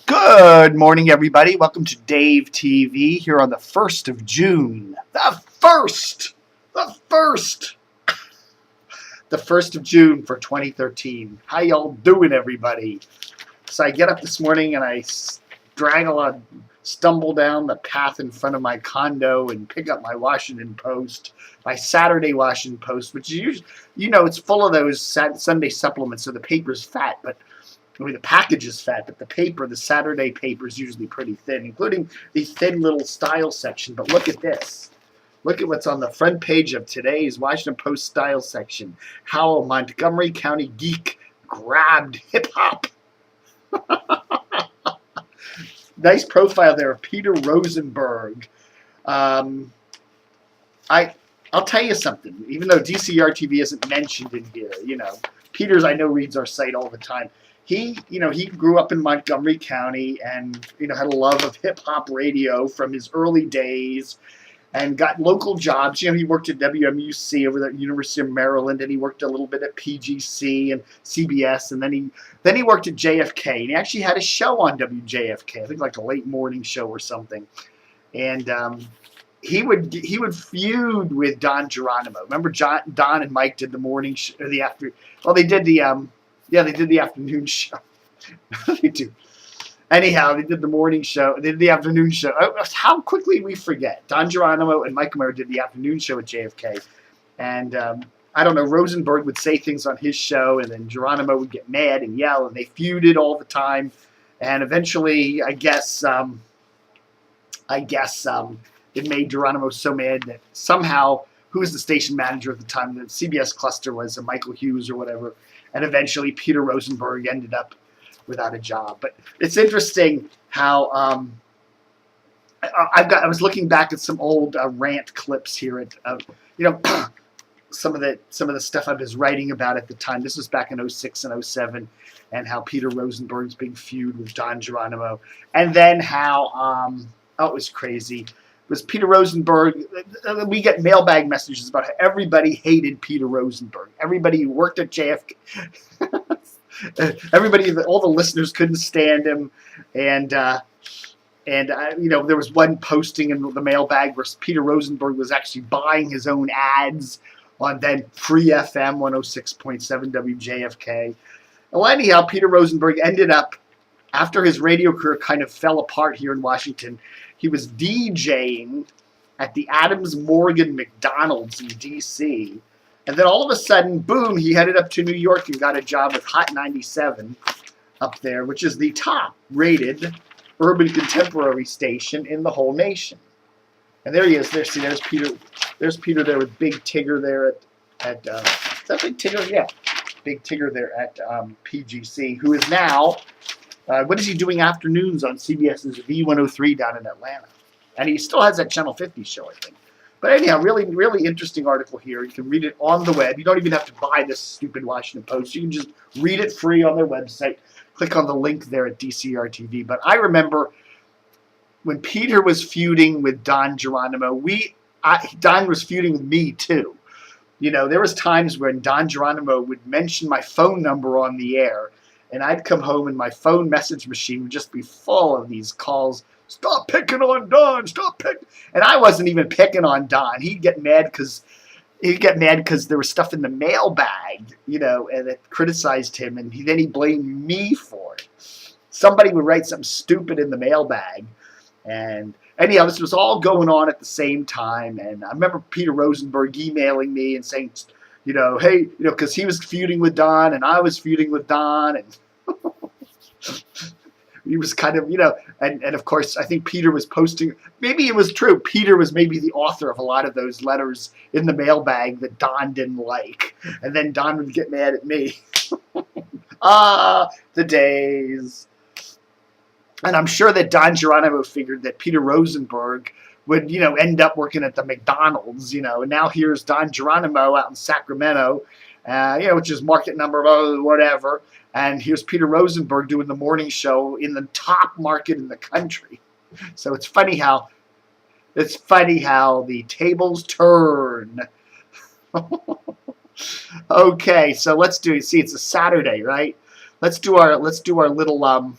Good morning, everybody. Welcome to Dave TV here on the 1st of June. The 1st! The 1st! The 1st of June for 2013. How y'all doing, everybody? So I get up this morning and I stumble down the path in front of my condo and pick up my Washington Post, my Saturday Washington Post, which is usually, it's full of those Sunday supplements, so the paper's fat, but the package is fat, but the Saturday paper is usually pretty thin, including the thin little style section. But look at this. Look at what's on the front page of today's Washington Post style section. How a Montgomery County geek grabbed hip-hop. Nice profile there of Peter Rosenberg. I'll tell you something. Even though DCR-TV isn't mentioned in here, Peter's, I know, reads our site all the time. He grew up in Montgomery County and, had a love of hip-hop radio from his early days and got local jobs. He worked at WMUC over at University of Maryland, and he worked a little bit at PGC and CBS, and then he worked at JFK. And he actually had a show on WJFK, I think like a late morning show or something. And he would feud with Don Geronimo. Remember Don and Mike did the morning show, or the after. Well, they did the afternoon show. They do. Anyhow, they did the morning show. They did the afternoon show. How quickly we forget. Don Geronimo and Mike Meyer did the afternoon show at JFK. And I don't know, Rosenberg would say things on his show, and then Geronimo would get mad and yell, and they feuded all the time. And eventually, I guess it made Geronimo so mad that somehow, who was the station manager at the time? The CBS cluster was Michael Hughes or whatever. And eventually Peter Rosenberg ended up without a job. But it's interesting how I was looking back at some old rant clips here at some of the stuff I was writing about at the time. This was back in 06 and 07, and how Peter Rosenberg's big feud with Don Geronimo, and then how it was crazy. Was Peter Rosenberg, we get mailbag messages about how everybody hated Peter Rosenberg. Everybody who worked at JFK, all the listeners couldn't stand him. And there was one posting in the mailbag where Peter Rosenberg was actually buying his own ads on then Free FM 106.7 WJFK. Well, anyhow, Peter Rosenberg ended up, after his radio career kind of fell apart here in Washington, he was DJing at the Adams Morgan McDonald's in D.C. And then all of a sudden, boom, he headed up to New York and got a job with Hot 97 up there, which is the top-rated urban contemporary station in the whole nation. And there he is. There's Peter. There's Peter there with Big Tigger there at is that Big Tigger? Yeah, Big Tigger there at PGC, who is now. What is he doing afternoons on CBS's V103 down in Atlanta? And he still has that Channel 50 show, I think. But anyhow, really, really interesting article here. You can read it on the web. You don't even have to buy this stupid Washington Post. You can just read it free on their website. Click on the link there at DCR TV. But I remember when Peter was feuding with Don Geronimo, Don was feuding with me too. There was times when Don Geronimo would mention my phone number on the air, and I'd come home and my phone message machine would just be full of these calls. Stop picking on Don. Stop picking. And I wasn't even picking on Don. He'd get mad because there was stuff in the mailbag, and it criticized him, and then he blamed me for it. Somebody would write something stupid in the mailbag, and anyhow, this was all going on at the same time. And I remember Peter Rosenberg emailing me and saying, hey, because he was feuding with Don and I was feuding with Don, and he was kind of, and of course, I think Peter was posting, maybe it was true, Peter was maybe the author of a lot of those letters in the mailbag that Don didn't like, and then Don would get mad at me. The days. And I'm sure that Don Geronimo figured that Peter Rosenberg would, end up working at the McDonald's, and now here's Don Geronimo out in Sacramento, which is market number whatever, and here's Peter Rosenberg doing the morning show in the top market in the country. So it's funny how the tables turn. Okay, so let's do it. See, it's a Saturday, right? Let's do our little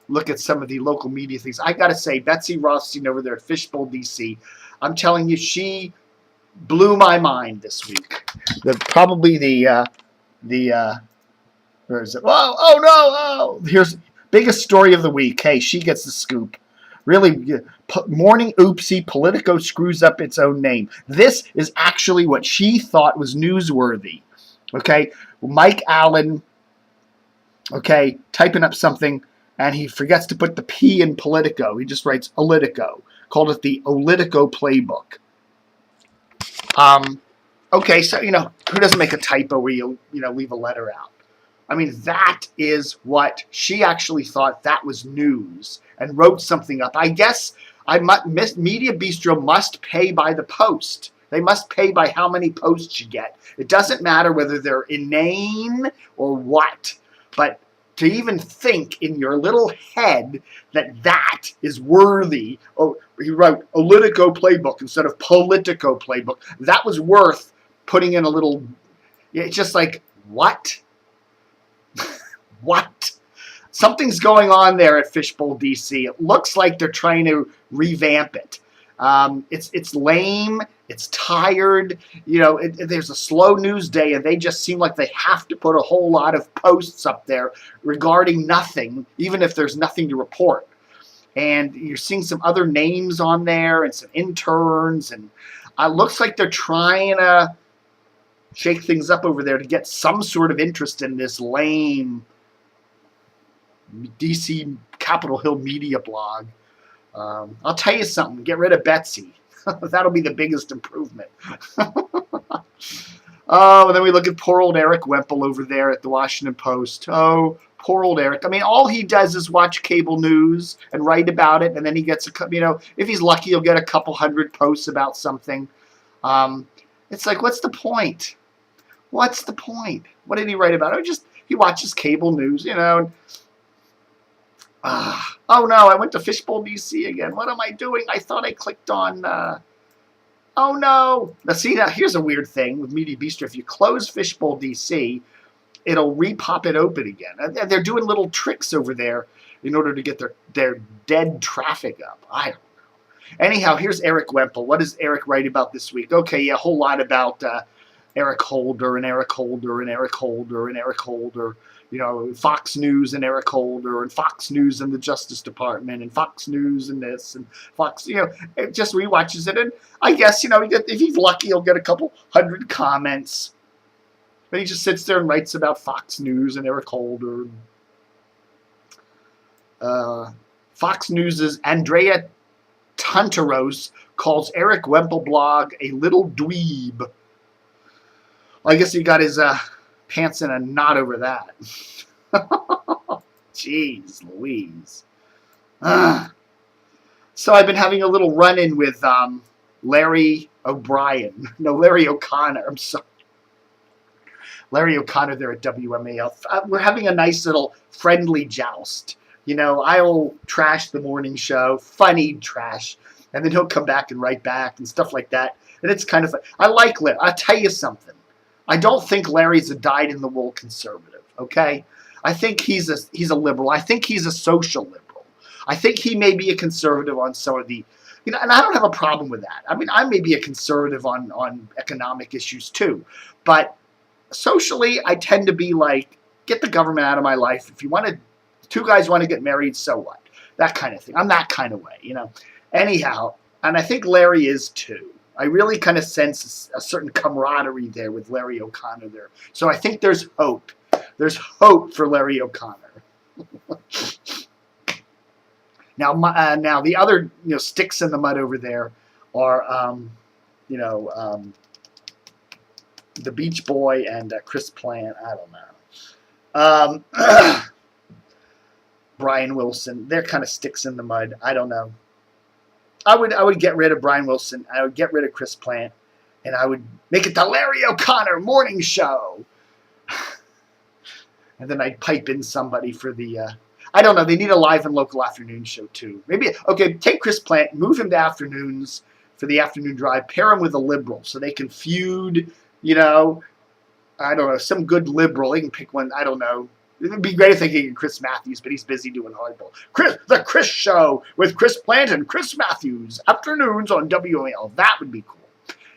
look at some of the local media things. I got to say, Betsy Rothstein over there at Fishbowl, D.C., I'm telling you, she blew my mind this week. Probably the where is it? Whoa, oh no, oh. Here's biggest story of the week. Hey, she gets the scoop. Really, morning oopsie, Politico screws up its own name. This is actually what she thought was newsworthy. Okay, Mike Allen, okay, typing up something, and he forgets to put the P in Politico. He just writes Olitico. Called it the Olitico playbook. Okay, so, who doesn't make a typo where you leave a letter out? I mean, that is what she actually thought that was news and wrote something up. I guess Media Bistro must pay by the post. They must pay by how many posts you get. It doesn't matter whether they're inane or what, but to even think in your little head that is worthy. Oh, he wrote Olitico playbook instead of Politico playbook. That was worth putting in a little. It's just like, what? What? Something's going on there at Fishbowl, D.C. It looks like they're trying to revamp it. It's lame. It's tired. There's a slow news day, and they just seem like they have to put a whole lot of posts up there regarding nothing, even if there's nothing to report. And you're seeing some other names on there and some interns, and it looks like they're trying to shake things up over there to get some sort of interest in this lame DC Capitol Hill media blog. I'll tell you something. Get rid of Betsy. That'll be the biggest improvement. Oh, and then we look at poor old Erik Wemple over there at the Washington Post. Oh, poor old Erik. I mean, all he does is watch cable news and write about it, and then he gets if he's lucky, he'll get a couple hundred posts about something. It's like, what's the point? What's the point? What did he write about? He watches cable news, Oh no, I went to Fishbowl, D.C. again. What am I doing? I thought I clicked on. Oh no! Now here's a weird thing with Media Bistro. If you close Fishbowl, D.C., it'll repop it open again. They're doing little tricks over there in order to get their dead traffic up. I don't know. Anyhow, here's Erik Wemple. What does Erik write about this week? Okay, yeah, a whole lot about Eric Holder and Eric Holder and Eric Holder and Eric Holder. Fox News and Eric Holder and Fox News and the Justice Department and Fox News and this and Fox, it just rewatches it. And I guess, if he's lucky, he'll get a couple hundred comments. But he just sits there and writes about Fox News and Eric Holder. Fox News' Andrea Tantaros calls Erik Wemple blog a little dweeb. Well, I guess he got his pants in a knot over that. Jeez Louise. So I've been having a little run-in with Larry O'Connor. I'm sorry. Larry O'Connor there at WMAL. We're having a nice little friendly joust. I'll trash the morning show, funny trash, and then he'll come back and write back and stuff like that. And it's kind of fun. I like Larry. I'll tell you something. I don't think Larry's a dyed-in-the-wool conservative, okay? I think he's a liberal. I think he's a social liberal. I think he may be a conservative on some of the, and I don't have a problem with that. I mean, I may be a conservative on economic issues too, but socially, I tend to be like, get the government out of my life. If two guys want to get married, so what? That kind of thing. I'm that kind of way, Anyhow, and I think Larry is too. I really kind of sense a certain camaraderie there with Larry O'Connor there. So I think there's hope. There's hope for Larry O'Connor. Now the other sticks in the mud over there are the Beach Boy and Chris Plant. I don't know. Brian Wilson. They're kind of sticks in the mud. I don't know. I would get rid of Brian Wilson. I would get rid of Chris Plant, and I would make it the Larry O'Connor morning show. And then I'd pipe in somebody for the. I don't know. They need a live and local afternoon show too. Maybe take Chris Plant, move him to afternoons for the afternoon drive, pair him with a liberal so they can feud. I don't know, some good liberal. They can pick one. I don't know. It would be great if they could get Chris Matthews, but he's busy doing hardball. The Chris Show with Chris Plant and Chris Matthews, afternoons on WMAL. That would be cool.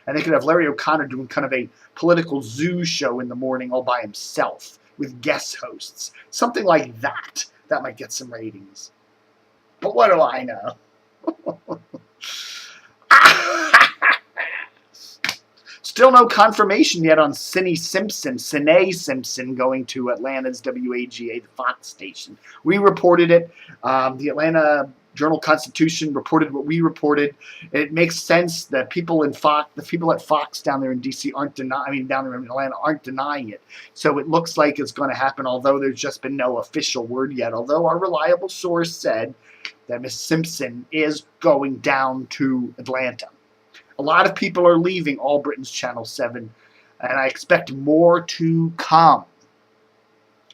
And they could have Larry O'Connor doing kind of a political zoo show in the morning all by himself with guest hosts. Something like that. That might get some ratings. But what do I know? Still no confirmation yet on Cynne Simpson going to Atlanta's WAGA, the Fox station. We reported it. The Atlanta Journal-Constitution reported what we reported. It makes sense that the people at Fox down there in DC down there in Atlanta aren't denying it. So it looks like it's going to happen, although there's just been no official word yet. Although our reliable source said that Miss Simpson is going down to Atlanta. A lot of people are leaving All Britain's Channel 7, and I expect more to come.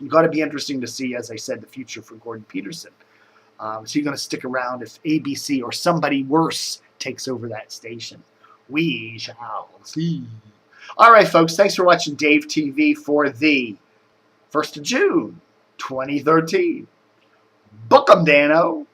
It's got to be interesting to see, as I said, the future for Gordon Peterson. Is he going to stick around if ABC or somebody worse takes over that station? We shall see. All right, folks, thanks for watching Dave TV for the 1st of June, 2013. Book 'em, Dano.